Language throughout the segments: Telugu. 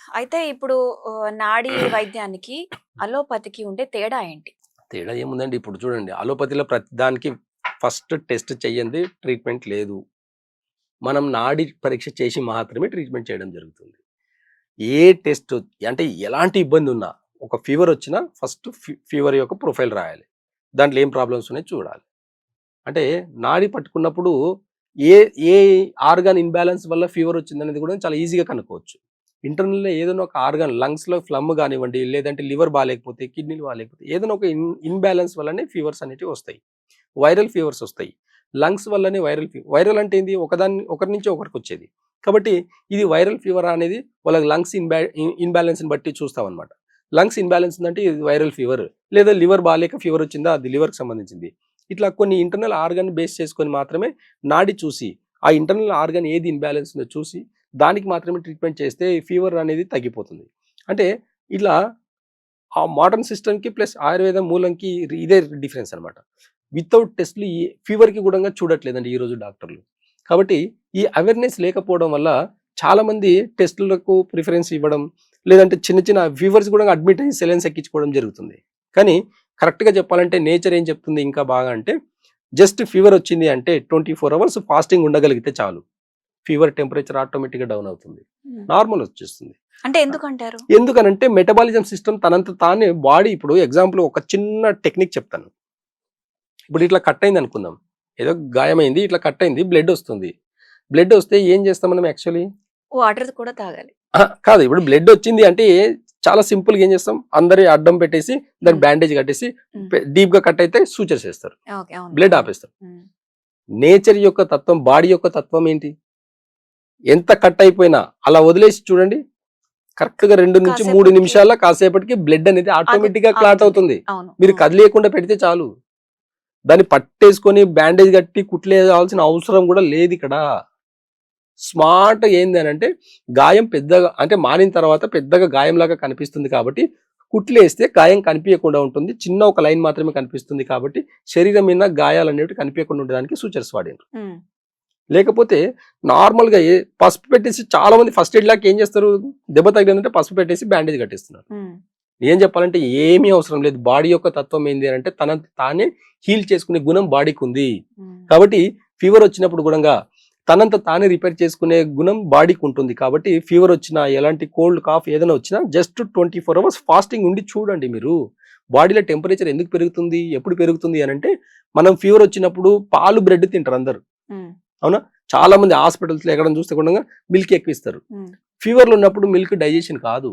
అయితే ఇప్పుడు నాడీ వైద్యానికి, అలోపతికి ఉండే తేడా ఏంటి? తేడా ఏముందండి, ఇప్పుడు చూడండి అలోపతిలో ప్రతి దానికి ఫస్ట్ టెస్ట్ చెయ్యంది ట్రీట్మెంట్ లేదు. మనం నాడి పరీక్ష చేసి మాత్రమే ట్రీట్మెంట్ చేయడం జరుగుతుంది. ఏ టెస్ట్ అంటే ఎలాంటి ఇబ్బంది ఉన్నా, ఒక ఫీవర్ వచ్చినా ఫస్ట్ ఫీవర్ యొక్క ప్రొఫైల్ రాయాలి. దాంట్లో ఏం ప్రాబ్లమ్స్ ఉన్నాయో చూడాలి. అంటే నాడి పట్టుకున్నప్పుడు ఏ ఏ ఆర్గాన్ ఇన్‌బ్యాలెన్స్ వల్ల ఫీవర్ వచ్చిందనేది కూడా చాలా ఈజీగా కనుక్కోవచ్చు. ఇంటర్నల్‌లో ఏదైనా ఒక ఆర్గాన్ లంగ్స్‌లో ఫ్లమ్ గానివ్వండి, లేదంటే లివర్ బాలేకపోతే, కిడ్నీలు బాలేకపోతే ఏదైనా ఒక ఇన్‌బ్యాలెన్స్ వల్లనే ఫీవర్స్ అనేటివి వస్తాయి. వైరల్ ఫీవర్స్ వస్తాయి. లంగ్స్ వల్లనే వైరల్ అంటే ఏంది? ఒకరి నుంచి ఒకరికొచ్చేది. కాబట్టి ఇది వైరల్ ఫీవరా అనేది వాళ్ళ లంగ్స్ ఇన్‌బ్యాలెన్స్‌ని బట్టి చూస్తామనమాట. లంగ్స్ ఇన్‌బ్యాలెన్స్ ఉందంటే ఇది వైరల్ ఫీవర్. లేదా లివర్ బాలేక ఫీవర్ వచ్చిందా అది లివర్‌కి సంబంధించింది. ఇట్లా కొన్ని ఇంటర్నల్ ఆర్గాన్ బేస్ చేసుకొని మాత్రమే నాడి చూసి, ఆ ఇంటర్నల్ ఆర్గాన్ ఏది ఇన్‌బ్యాలెన్స్ ఉందో చూసి, దానికి మాత్రమే ట్రీట్మెంట్ చేస్తే ఫీవర్ అనేది తగ్గిపోతుంది. అంటే ఇట్లా ఆ మోడర్న్ సిస్టమ్‌కి ప్లస్ ఆయుర్వేదం మూలంకి ఇదే డిఫరెన్స్ అనమాట. వితౌట్ టెస్ట్‌లు ఈ ఫీవర్‌కి గూడంగా చూడట్లేదండి ఈరోజు డాక్టర్లు. కాబట్టి ఈ అవేర్‌నెస్ లేకపోవడం వల్ల చాలామంది టెస్టులకు ప్రిఫరెన్స్ ఇవ్వడం, లేదంటే చిన్న చిన్న ఫీవర్స్ కూడా అడ్మిట్ అయ్యి సెలైన్స్ ఎక్కించుకోవడం జరుగుతుంది. కానీ కరెక్ట్‌గా చెప్పాలంటే నేచర్ ఏం చెప్తుంది ఇంకా బాగా అంటే, జస్ట్ ఫీవర్ వచ్చింది అంటే 24 అవర్స్ ఫాస్టింగ్ ఉండగలిగితే చాలు. ఫీవర్ టెంపరేచర్ ఆటోమేటిక్‌గా డౌన్ అవుతుంది. హ్మ్. నార్మల్ వచ్చేస్తుంది. అంటే ఎందుకంటారు? ఎందుకనంటే మెటబాలిజం సిస్టమ్ తనంత తానే బాడీ ఇప్పుడు ఎగ్జాంపుల్ ఒక చిన్న టెక్నిక్ చెప్తాను. ఇప్పుడు ఇట్లా కట్ అయింది అనుకుందాం. ఏదో గాయమైంది ఇట్లా కట్ అయింది, బ్లడ్ వస్తుంది. బ్లడ్ వస్తే ఏం చేస్తాం మనం యాక్చువల్లీ? వాటర్ కూడా తాగాలి. కాదు, ఇప్పుడు బ్లడ్ వచ్చింది అంటే చాలా సింపుల్‌గా ఏం చేస్తాం? అందరి అడ్డం పెట్టేసి దానికి బ్యాండేజ్ కట్టేసి డీప్‌గా కట్ అయితే సూచర్స్ ఏస్తారు. ఓకే. అవును. బ్లడ్ ఆపేస్తారు. నేచర్ యొక్క తత్వం, బాడీ యొక్క తత్వం ఏంటి? ఎంత కట్ అయిపోయినా అలా వదిలేసి చూడండి. కరెక్ట్‌గా 2-3 నిమిషాల్లో కాసేపటికి బ్లడ్ అనేది ఆటోమేటిక్‌గా క్లాట్ అవుతుంది. మీరు కదిలియకుండా పెడితే చాలు. దాన్ని పట్టేసుకొని బ్యాండేజ్ కట్టి కుట్లేయాల్సిన అవసరం కూడా లేదు ఇక్కడ. స్మార్ట్ ఏంది అని అంటే, గాయం పెద్దగా అంటే మానిన తర్వాత పెద్దగా గాయంలాగా కనిపిస్తుంది కాబట్టి కుట్లేస్తే గాయం కనిపించకుండా ఉంటుంది. చిన్న ఒక లైన్ మాత్రమే కనిపిస్తుంది కాబట్టి శరీరం మీద గాయాలు అనేవి కనిపించకుండా ఉండడానికి సూచర్స్ వాడిండ్రు. లేకపోతే నార్మల్‌గా పసుపు పెట్టేసి చాలా మంది ఫస్ట్ ఎయిడ్ లాగా ఏం చేస్తారు? దెబ్బ తగిలిందంటే పసుపు పెట్టేసి బ్యాండేజ్ కట్టేస్తున్నారు. ఏం చెప్పాలంటే ఏమీ అవసరం లేదు. బాడీ యొక్క తత్వం ఏంది అంటే తనంత తానే హీల్ చేసుకునే గుణం బాడీకి ఉంది. కాబట్టి ఫీవర్ వచ్చినప్పుడు కూడా తనంత తానే రిపేర్ చేసుకునే గుణం బాడీకి ఉంటుంది. కాబట్టి ఫీవర్ వచ్చినా, ఎలాంటి కోల్డ్ కాఫ్ ఏదైనా వచ్చినా జస్ట్ 24 అవర్స్ ఫాస్టింగ్ ఉండి చూడండి మీరు. బాడీలో టెంపరేచర్ ఎందుకు పెరుగుతుంది? ఎప్పుడు పెరుగుతుంది అని అంటే, మనం ఫీవర్ వచ్చినప్పుడు పాలు, బ్రెడ్ తింటారు అందరూ. అవునా? చాలా మంది హాస్పిటల్స్‌లో ఎక్కడ చూస్తే కూడా మిల్క్ ఎక్కువ ఇస్తారు. ఫీవర్‌లో ఉన్నప్పుడు మిల్క్ డైజెషన్ కాదు.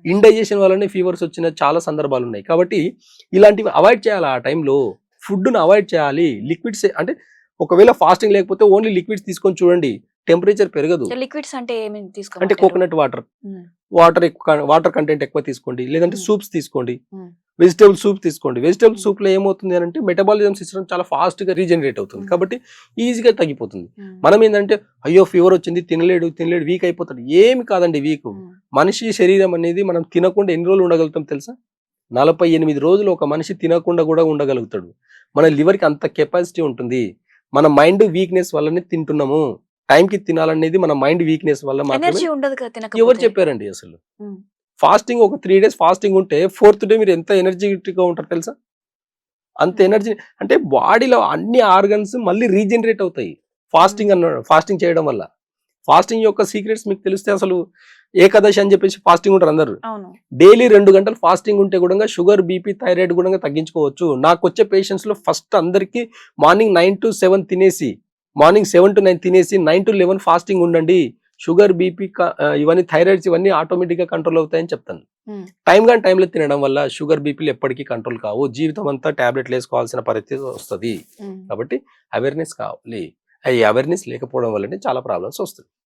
ఇండైజెషన్ వల్లనే ఫీవర్స్ వచ్చిన చాలా సందర్భాలు ఉన్నాయి. కాబట్టి ఇలాంటివి అవాయిడ్ చేయాలి. ఆ టైంలో ఫుడ్‌ను అవాయిడ్ చేయాలి. లిక్విడ్స్ అంటే ఒకవేళ ఫాస్టింగ్ లేకపోతే ఓన్లీ లిక్విడ్స్ తీసుకొని చూడండి. టెంపరేచర్ పెరగదు. లిక్విడ్స్ అంటే ఏమేమి అంటే తీసుకోమంటారు? కోకోనట్ వాటర్ కంటెంట్ ఎక్కువ తీసుకోండి. లేదంటే సూప్స్ తీసుకోండి. వెజిటబుల్ సూప్ తీసుకోండి. వెజిటబుల్ సూప్ లో ఏమవుతుంది అంటే మెటబాలిజం సిస్టమ్ చాలా ఫాస్ట్ గా రీజనరేట్ అవుతుంది. కాబట్టి ఈజీగా తగ్గిపోతుంది. మనం ఏంటంటే అయ్యో ఫీవర్ వచ్చింది తినలేడు వీక్ అయిపోతాడు. ఏమి కాదండి వీక్. మనిషి శరీరం అనేది మనం తినకుండా ఎన్ని రోజులు ఉండగలుగుతాం తెలుసా? 48 రోజులు ఒక మనిషి తినకుండా కూడా ఉండగలుగుతాడు. మన లివర్ కి అంత కెపాసిటీ ఉంటుంది. మన మైండ్ వీక్నెస్ వల్లనే తింటున్నాము. టైంకి తినాలనేది మన మైండ్ వీక్నెస్ వల్ల మాత్రమే. ఎవరు చెప్పారండి అసలు? ఫాస్టింగ్ ఒక 3 డేస్ ఫాస్టింగ్ ఉంటే 4th డే మీరు ఎంత ఎనర్జెటిక్ గా ఉంటారు తెలుసా? అంత ఎనర్జీ అంటే బాడీలో అన్ని ఆర్గన్స్ మళ్ళీ రీజనరేట్ అవుతాయి ఫాస్టింగ్ చేయడం వల్ల. ఫాస్టింగ్ యొక్క సీక్రెట్స్ మీకు తెలిస్తే అసలు ఏకాదశి అని చెప్పేసి ఫాస్టింగ్ ఉంటారు అందరు. డైలీ 2 గంటలు ఫాస్టింగ్ ఉంటే కూడా షుగర్, బీపీ, థైరాయిడ్ కూడా తగ్గించుకోవచ్చు. నాకు వచ్చే పేషెంట్స్ లో ఫస్ట్ అందరికి మార్నింగ్ 9 to 7 తినేసి, మార్నింగ్ 7 to 9 తినేసి 9 to 11 ఫాస్టింగ్ ఉండండి. షుగర్, బీపీ, ఇవన్నీ థైరాయిడ్స్ ఇవన్నీ ఆటోమేటిక్ గా కంట్రోల్ అవుతాయని చెప్తాను. టైంలో తినడం వల్ల షుగర్, బీపీలు ఎప్పటికీ కంట్రోల్ కావు. జీవితం అంతా టాబ్లెట్లు వేసుకోవాల్సిన పరిస్థితి వస్తుంది. కాబట్టి అవేర్నెస్ కావాలి. ఈ అవేర్నెస్ లేకపోవడం వల్లనే చాలా ప్రాబ్లమ్స్ వస్తాయి.